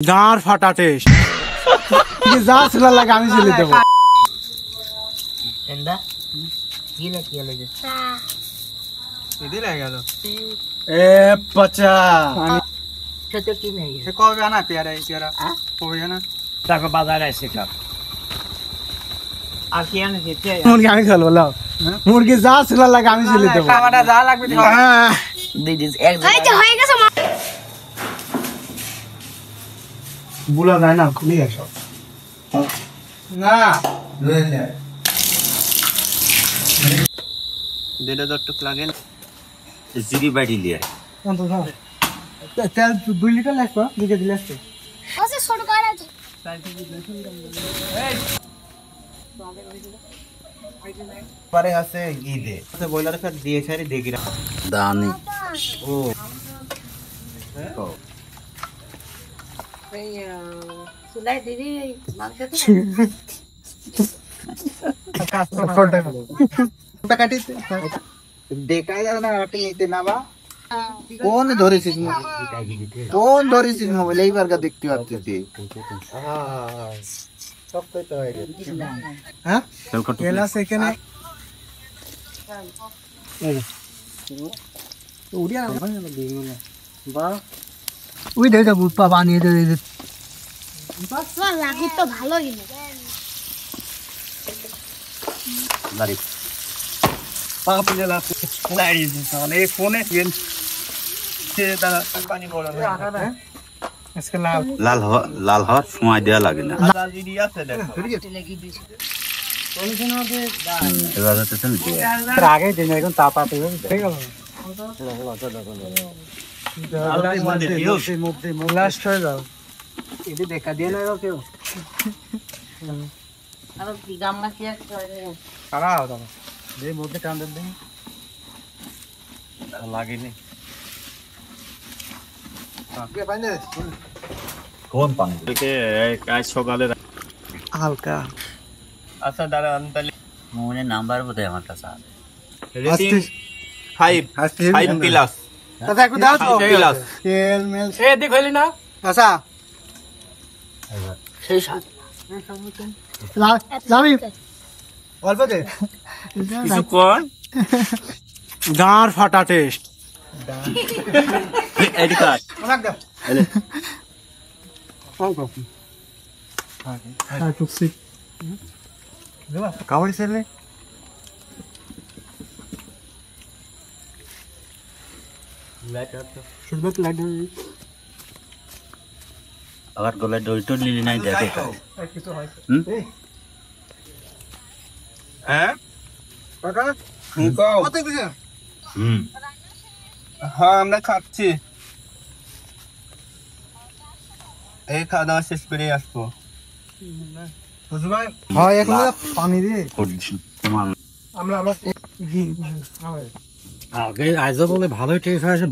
গাঁর ফাটা টেস্ট যা ছেলে লাগে আমি ছেলে দেবো এ পচা কবে আনা পেয়ারা কবে আনা তারপর বাজারে এসে খাব আর কি আনে মুরগি আমি খেলবো লাও মুরগি যা ছেলে লাগে আমি ছেলে দেবো যা লাগবে বুলা যায় না খুলে আসো না দেড় টুক লাগে জিরি বাড়ি লিয়ে তেল 2 লিটার লাগবে দিকে দিলে আসছে আচ্ছা ছোট কার আছে পারে আছে ই দে আচ্ছা বয়লার কাট দিয়ে ছাড়ি দেখি দানি ও সুলাই দিদি মাংস তো কাটিতে দেখাই যাবে না আটি নিতে না বা কোন ধরেছিস কোন ধরেছিস মোবাইল এইবার গা দেখতে পাচ্ছিস সব তো হয়ে গেছে হ্যাঁ কেলা সেখানে উড়িয়া বা ওই দেখো বুপা বানিয়ে দে বস লাগি তো ভালো গিনে বাড়ি পাকা পিলা লাইরি দিছালে ফোনে গেন সে দাদা পানি বড় না আজকে লাল হওয়ার সময় দেওয়া লাগে না আগে দিন এখন তাপাতে ঠিক গেল লাস্ট হয়ে যাও এটি দেখা দিয়ে না কেউ আর কি গামলা কি কারা দাদা যে মধ্যে টান দেন লাগেনি কোন পানি আজ সকালে হালকা আচ্ছা দাঁড়া আমি তাহলে মনে নাম্বার বোধ আমার কাছে রেটিং 5 প্লাস দাদা একটু দাও তো তেল মেল এ দেখ হইলি না আচ্ছা সেই সাথ যাবি অল্প দে কিছু কোন গাঁর ফাটা টেস্ট এডি কাট অনেক দাও এলে হ্যাঁ টুকসি দেবা কাওড়ি সেলে লাইট আপ শুধু লাইট আবার গলা ডইটো লিলি নাই দেখে কিছু হয় হ্যাঁ কাকা কত দিছে হ্যাঁ আমরা খাচ্ছি এই খাওয়া দাওয়া শেষ করে আসবো হ্যাঁ এখন পানি দিয়ে তোমার আমরা আগে আইজা বলে ভালোই টেস্ট হয়েছে